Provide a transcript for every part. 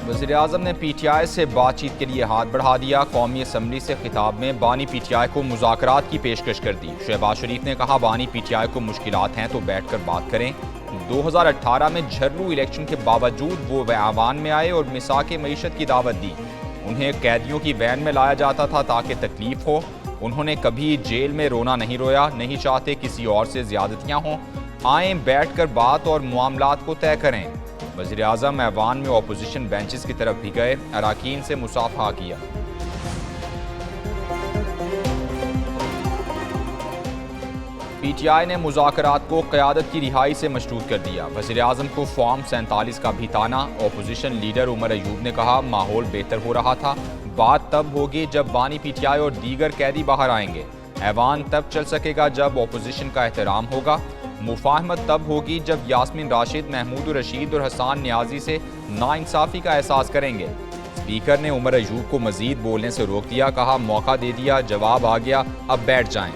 वज़ीर-ए-आज़म ने PTI से बातचीत के लिए हाथ बढ़ा दिया। कौमी असम्बली से खिताब में बानी PTI को मुज़ाकरात की पेशकश कर दी। शहबाज शरीफ ने कहा, बानी PTI को मुश्किलात हैं तो बैठ कर बात करें। 2018 में झर्रू इलेक्शन के बावजूद वो ऐवान में आए और मिसाक मईशत की दावत दी। उन्हें कैदियों की वैन में लाया जाता था ताकि तकलीफ हो। उन्होंने कभी जेल में रोना नहीं रोया। नहीं चाहते किसी और से ज़्यादतियाँ हों। आएँ, बैठ कर बात और मामलात को तय करें। वज़ीर-ए-आज़म ऐवान में अपोजिशन बेंचेस की तरफ भी गए, अराकीन से मुसाफहा किया। PTI ने मुज़ाकरात को क़यादत की रिहाई से मशरूत कर दिया। वज़ीर-ए-आज़म को फॉर्म 47 का भी ताना। अपोजिशन लीडर उमर अयूब ने कहा, माहौल बेहतर हो रहा था। बात तब होगी जब बानी PTI और दीगर कैदी बाहर आएंगे। ऐवान तब चल सकेगा जब अपोजिशन का एहतराम होगा। मुफाहमत तब होगी जब यास्मीन राशिद, महमूद रशीद और हसान न्याजी से नाइंसाफ़ी का एहसास करेंगे। स्पीकर ने उमर अयूब को मजीद बोलने से रोक दिया। कहा, मौका दे दिया, जवाब आ गया, अब बैठ जाएं।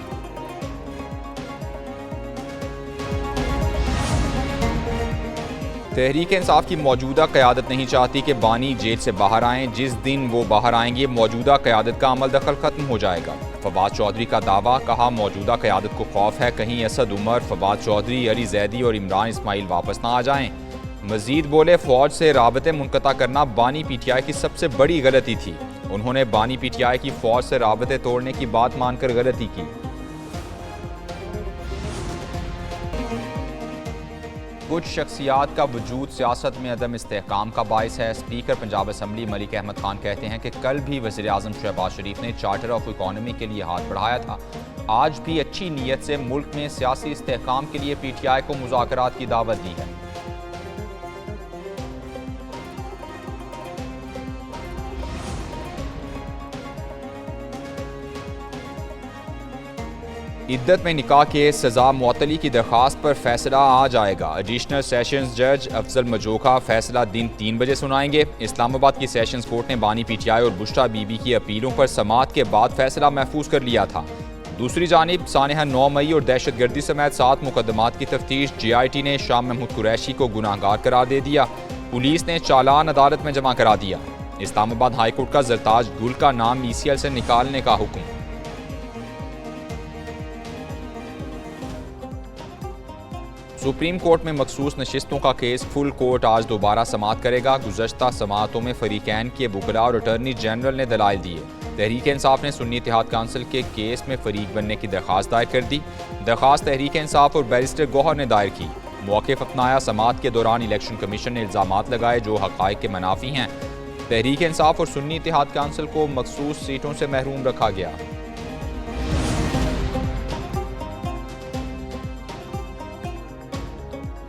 तहरीक इंसाफ की मौजूदा क़यादत नहीं चाहती कि बानी जेल से बाहर आएँ। जिस दिन वो बाहर आएंगे, मौजूदा क़यादत का अमल दखल ख़त्म हो जाएगा। फवाद चौधरी का दावा। कहा, मौजूदा क़यादत को खौफ है कहीं असद उमर, फवाद चौधरी, अली जैदी और इमरान इस्माइल वापस ना आ जाएं। मजीद बोले, फ़ौज से राबते मुनक़ता करना बानी PTI की सबसे बड़ी गलती थी। उन्होंने बानी PTI की फ़ौज से राबते तोड़ने की बात मानकर गलती की। कुछ शख्सियात का वजूद सियासत में अदम इस्तेहकाम का बायस है। स्पीकर पंजाब असम्बली मलिक अहमद खान कहते हैं कि कल भी वज़ीर-ए-आज़म शहबाज शरीफ ने चार्टर ऑफ इकॉनमी के लिए हाथ बढ़ाया था। आज भी अच्छी नीयत से मुल्क में सियासी इस्तेहकाम के लिए PTI को मुज़ाकरात की दावत दी है। इद्दत में निकाह के सज़ा मुअत्तली की दरख्वास्त पर फैसला आ जाएगा। एडिशनल सेशंस जज अफजल मजोका फैसला दिन 3 बजे सुनाएंगे। इस्लामाबाद की सेशंस कोर्ट ने बानी PTI और बुशरा बीबी की अपीलों पर समाअत के बाद फैसला महफूज कर लिया था। दूसरी जानिब सानेहा 9 मई और दहशतगर्दी समेत 7 मुकदमात की तफ्तीश। GIT ने शाह महमूद कुरैशी को गुनाहगार करार दे दिया। पुलिस ने चालान अदालत में जमा करा दिया। इस्लामाबाद हाईकोर्ट का जरताज गुल का नाम ECL से निकालने का हुक्म। सुप्रीम कोर्ट में मखसूस नशिस्तों का केस फुल कोर्ट आज दोबारा समाअत करेगा। गुज़श्ता समाअतों में फरीकैन के वुकला और अटॉर्नी जनरल ने दलाइल दिए। तहरीक इंसाफ ने सुन्नी इत्तेहाद काउंसिल के केस में फरीक बनने की दरख्वास्त दायर कर दी। दरख्वास्त तहरीक इंसाफ और बैरिस्टर गौहर ने दायर की। मौक़िफ़ अपनाया। समाअत के दौरान इलेक्शन कमीशन ने इल्ज़ामात लगाए जो हक़ाइक़ के मनाफी हैं। तहरीक इंसाफ और सुन्नी इत्तेहाद काउंसिल को मखसूस सीटों से महरूम रखा गया।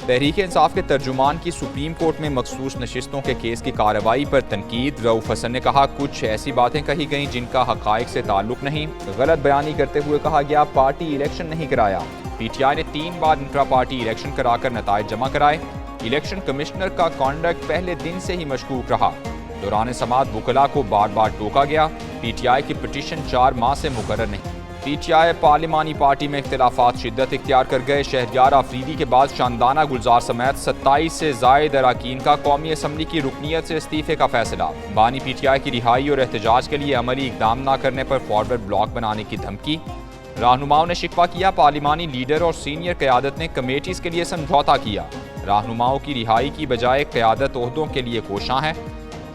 तहरीक इंसाफ के तर्जुमान की सुप्रीम कोर्ट में मखसूस नशिस्तों के केस की कार्रवाई पर तनकीद। रऊफ हसन ने कहा, कुछ ऐसी बातें कही गईं जिनका हक़ाइक़ से ताल्लुक़ नहीं। गलत बयानी करते हुए कहा गया, पार्टी इलेक्शन नहीं कराया। PTI ने 3 बार इंट्रा पार्टी इलेक्शन कराकर नताइज जमा कराए। इलेक्शन कमिश्नर का कॉन्डक्ट पहले दिन से ही मशकूक रहा। दौरान समाअत वुकला को बार बार टोका गया। PTI की पिटीशन 4 माह से मुकर्रर नहीं। PTI पार्लिमानी पार्टी में इख्तिलाफात शिद्दत इख्तियार कर गए। शहरयार आफरीदी के बाद शानदाना गुलजार समेत 27 से ज़ायद अराकीन का कौमी असम्बली की रुकनीत से इस्तीफे का फैसला। बानी PTI की रिहाई और एहतजाज के लिए अमली इकदाम न करने पर फॉरवर्ड ब्लॉक बनाने की धमकी। रहनुमाओं ने शिकवा किया, पार्लिमानी लीडर और सीनियर क़यादत ने कमेटीज़ के लिए समझौता किया। रहनुमाओं की रिहाई की बजाय क़यादत ओहदों के लिए कोशां है।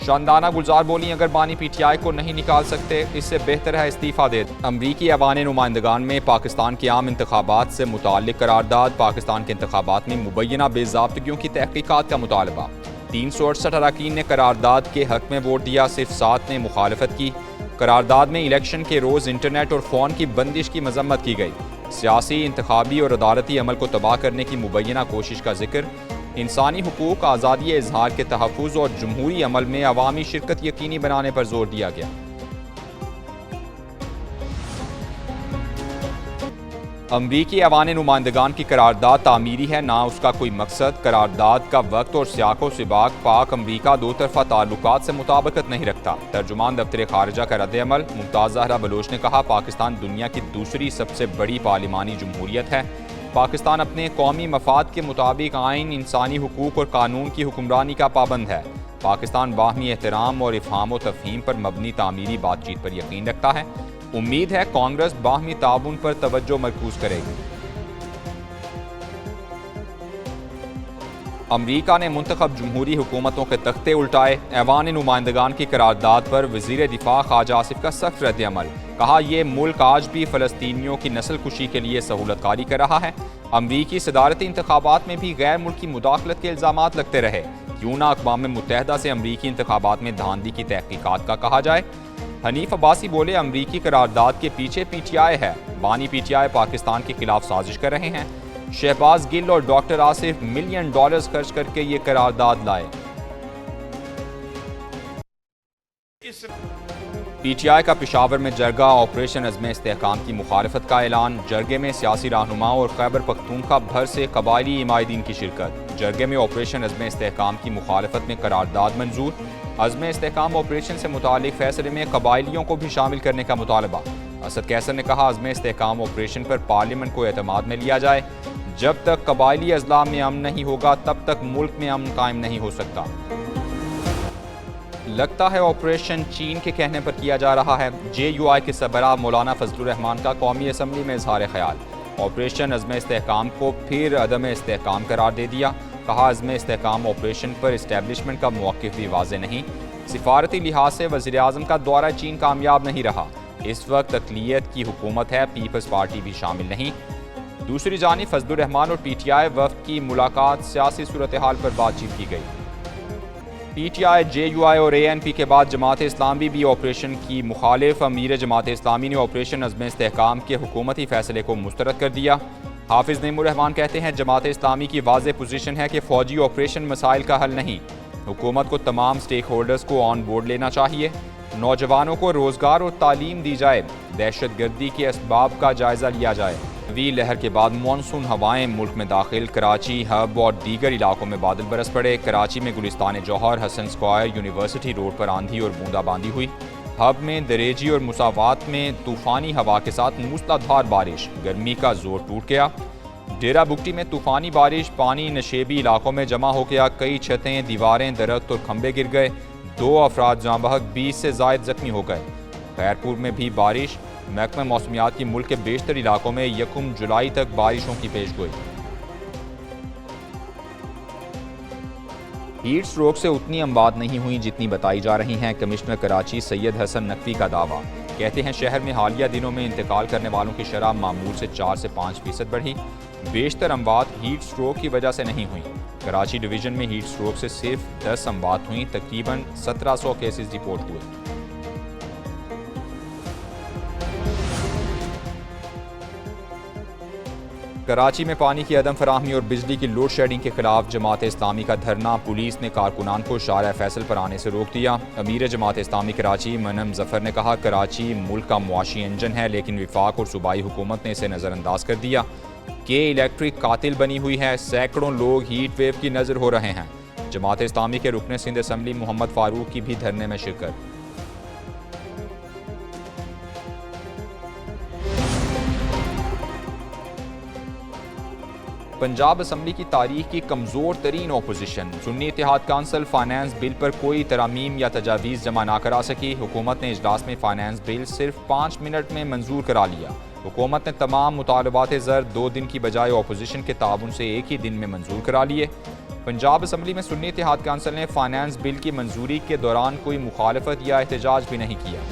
शानदाना गुलजार बोली, अगर बानी PTI को नहीं निकाल सकते इससे बेहतर है इस्तीफ़ा दे। अमरीकी ऐवान नुमाइंदगान में पाकिस्तान के आम इंतखाबात से मुताल्लिक़ करारदाद। पाकिस्तान के इंतखाबात में मुबैना बेज़ाब्तगियों की तहक़ीक़ात का मुतालबा। 368 अरकान ने करारदाद के हक़ में वोट दिया, सिर्फ 7 ने मुखालफत की। करारदाद में इलेक्शन के रोज़ इंटरनेट और फ़ोन की बंदिश की मजम्मत की गई। सियासी, इंतखाबी और अदालती अमल को तबाह करने की मुबैना कोशिश का जिक्र। इंसानी हुकूक, आज़ादी इज़हार के तहफ़्फ़ुज़ और जमहूरी अमल में अवामी शिरकत यकीनी बनाने पर जोर दिया गया। अमरीकी ऐवान नुमाइंदगान की करारदाद तामीरी है, ना उसका कोई मकसद। करारदाद का वक्त और सियाक़ो सिबाक पाक अमरीका दो तरफ़ा ताल्लुकात से मुताबिकत नहीं रखता। तर्जुमान दफ्तर खारिजा का रद्द-ए-अमल। मुमताज़ ज़हरा बलोच ने कहा, पाकिस्तान दुनिया की दूसरी सबसे बड़ी पार्लिमानी जमहूरियत है। पाकिस्तान अपने कौमी मफाद के मुताबिक आइन, इंसानी हुकूक और कानून की हुक्मरानी का पाबंद है। पाकिस्तान बाहमी एहतराम और इफ़हाम व तफ़हीम पर मबनी तामीरी बातचीत पर यकीन रखता है। उम्मीद है कांग्रेस बाहमी ताउन पर तवज्जो मरकूज करेगी। अमरीका ने मुंतखब जमहूरी हुकूमतों के तख्ते उल्टाए। ऐवान नुमाइंदगान की करारदाद पर वज़ीर दिफा ख्वाजा आसिफ का सख्त रद्द-ए-अमल। कहा, यह मुल्क आज भी फ़लस्तीनियों की नस्ल कुशी के लिए सहूलतकारी कर रहा है। अमरीकी सदारती इंतखाबात में भी गैर मुल्की मुदाखलत के इल्ज़ामात लगते रहे। क्यों ना अक़वाम मुत्तहदा से अमरीकी इंतखाबात में धांधली की तहकीकात का कहा जाए। हनीफ अब्बासी बोले, अमरीकी करारदाद के पीछे PTI है। बानी PTI पाकिस्तान के खिलाफ साजिश कर रहे हैं। शहबाज गिल और डॉक्टर आसिफ $1 मिलियन खर्च करके ये करारदाद लाए। PTI का पेशावर में जरगा ऑपरेशन अज़्म इस्तेहकाम की मुखालफत का ऐलान। जरगे में सियासी रहनुमाओं और खैबर पख्तूनख्वा भर से कबायली इमायदीन की शिरकत। जरगे में ऑपरेशन अज़्म इस्तेहकाम की मुखालफत में करारदाद मंजूर। अज़्म इस्तेहकाम ऑपरेशन से मुतालिक फैसले में कबायलियों को भी शामिल करने का मुतालबा। असद कैसर ने कहा, अज़्म इस्तेहकाम ऑपरेशन पर पार्लियामेंट को एतमाद में लिया जाए। जब तक कबायली अजला में अमन नहीं होगा तब तक मुल्क में अमन कायम नहीं हो सकता। लगता है ऑपरेशन चीन के कहने पर किया जा रहा है। JUI के सरबराह मौलाना फजलुर रहमान का कौमी असम्बली में इजहार ख्याल। ऑपरेशन अज़्म इस्तेहकाम को फिर अदम इस्तेहकाम करार दे दिया। कहा, अज़्म इस्तेहकाम ऑपरेशन पर इस्टेब्लिशमेंट का मौक़िफ़ भी वाज़े नहीं। सिफारती लिहाज से वज़ीर आज़म का दौरा चीन कामयाब नहीं रहा। इस वक्त अक़लियत की हुकूमत है, पीपल्स पार्टी भी शामिल नहीं। दूसरी जानिब फजलुर रहमान और PTI वफ़द की मुलाकात, सियासी सूरत हाल पर बातचीत की गई। PTI, JUI और ANP के बाद जमात इस्लामी भी ऑपरेशन की मुखालिफ। अमीर जमात इस्लामी ने ऑपरेशन अज़्म इस्तेहकाम के हुकूमती फ़ैसले को मुस्तरद कर दिया। हाफिज़ नईमुर रहमान कहते हैं, जमात इस्लामी की वाज़ेह पोजीशन है कि फ़ौजी ऑपरेशन मसाइल का हल नहीं। हुकूमत को तमाम स्टेक होल्डर्स को ऑन बोर्ड लेना चाहिए। नौजवानों को रोज़गार और तालीम दी जाए। दहशत गर्दी के असबाब का जायज़ा लिया जाए। वी लहर के बाद मानसून हवाएं मुल्क में दाखिल। कराची, हब और दीगर इलाकों में बादल बरस पड़े। कराची में गुलिस्तान जौहर, हसन स्क्वायर, यूनिवर्सिटी रोड पर आंधी और बूंदाबांदी हुई। हब में दरेजी और मुसावात में तूफ़ानी हवा के साथ मूसलाधार बारिश। गर्मी का जोर टूट गया। डेरा बुगटी में तूफ़ानी बारिश, पानी नशेबी इलाकों में जमा हो गया। कई छतें, दीवारें, दरख्त और खंबे गिर गए। 2 अफराद जाँ बहक, 20 से ज़ायद जख्मी हो गए। खैरपुर में भी बारिश। महकमा मौसमियात की मुल्क के बेशतर इलाकों में 1 जुलाई तक बारिशों की पेशगोई। हीट स्ट्रोक से उतनी अमवात नहीं हुई जितनी बताई जा रही हैं। कमिश्नर कराची सैयद हसन नकवी का दावा। कहते हैं, शहर में हालिया दिनों में इंतकाल करने वालों की शरह मामूल से 4 से 5% बढ़ी। बेशतर अमवात हीट स्ट्रोक की वजह से नहीं हुई। कराची डिवीज़न में हीट स्ट्रोक से सिर्फ 10 अमवात हुई। तकरीबन 1700 केसेस रिपोर्ट हुए। कराची में पानी की अदम फराहमी और बिजली की लोड शेडिंग के खिलाफ जमात इस्लामी का धरना। पुलिस ने कारकुनान को शारा फैसल पर आने से रोक दिया। अमीर जमात इस्लामी कराची मनम जफर ने कहा, कराची मुल्क का मुआशी इंजन है, लेकिन विफाक और सूबाई हुकूमत ने इसे नज़रअंदाज कर दिया। के इलेक्ट्रिक कातिल बनी हुई है। सैकड़ों लोग हीट वेव की नज़र हो रहे हैं। जमात इस्लामी के रुकन सिंध असम्बली मोहम्मद फारूक की भी धरने में शिरकत। पंजाब असम्बली की तारीख की कमज़ोर तरीन opposition. Sunni Ittehad council finance bill पर कोई तरामीम या तजावीज़ जमा ना करा सकी। हुकूमत ने इजलास में फाइनेंस बिल सिर्फ 5 मिनट में मंजूर करा लिया। हुकूमत ने तमाम मुतालबात ज़र 2 दिन की बजाय अपोजिशन के ताउन से एक ही दिन में मंजूर करा लिए। पंजाब असम्बली में सुन्नी इत्तेहाद काउंसिल ने फाइनेंस बिल की मंजूरी के दौरान कोई मुखालफत या एहतजाज भी नहीं किया।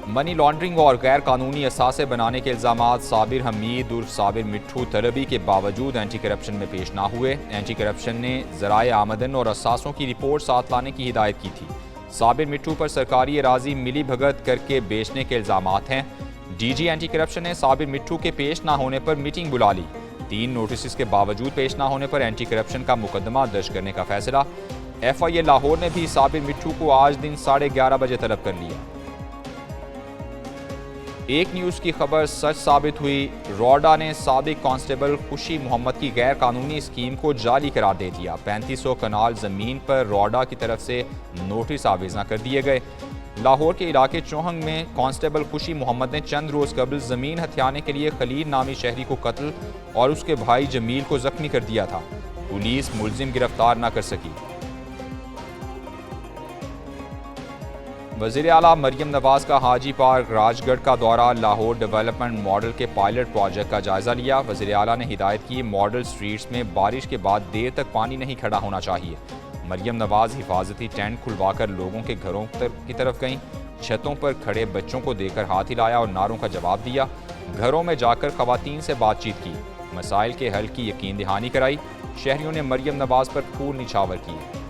मनी लॉन्ड्रिंग और गैर कानूनी असासे बनाने के इल्ज़ामात। साबिर हमीद उर्फ साबिर मिट्ठू तलबी के बावजूद एंटी करप्शन में पेश ना हुए। एंटी करप्शन ने ज़राए आमदन और असासों की रिपोर्ट साथ लाने की हिदायत की थी। साबिर मिट्ठू पर सरकारी अराजी मिली भगत करके बेचने के इल्ज़ामात हैं। DG एंटी करप्शन ने साबिर मिट्ठू के पेश ना होने पर मीटिंग बुला ली। 3 नोटिस के बावजूद पेश ना होने पर एंटी करप्शन का मुकदमा दर्ज करने का फैसला। FIA लाहौर ने भी साबिर मिट्ठू को आज दिन 11:30 बजे तलब कर लिया। एक न्यूज़ की खबर सच साबित हुई। रोडा ने साबिक कांस्टेबल खुशी मोहम्मद की गैर कानूनी स्कीम को जाली करार दे दिया। 3500 कनाल ज़मीन पर रोडा की तरफ से नोटिस आवेज़ा कर दिए गए। लाहौर के इलाके चौहंग में कांस्टेबल खुशी मोहम्मद ने चंद रोज़ कबल ज़मीन हथियाने के लिए खलील नामी शहरी को कत्ल और उसके भाई जमील को ज़ख्मी कर दिया था। पुलिस मुलजिम गिरफ्तार न कर सकी। वज़ीर आला मरियम नवाज का हाजी पार्क राजगढ़ का दौरा, लाहौर डेवलपमेंट मॉडल के पायलट प्रोजेक्ट का जायजा लिया। वज़ीर आला ने हिदायत की, मॉडल स्ट्रीट्स में बारिश के बाद देर तक पानी नहीं खड़ा होना चाहिए। मरियम नवाज हिफाजती टेंट खुलवाकर लोगों के घरों की तरफ गईं, छतों पर खड़े बच्चों को देकर हाथ हिलाया और नारों का जवाब दिया। घरों में जाकर खवातीन से बातचीत की, मसाइल के हल की यकीन दहानी कराई। शहरियों ने मरियम नवाज पर फूल निछावर किए।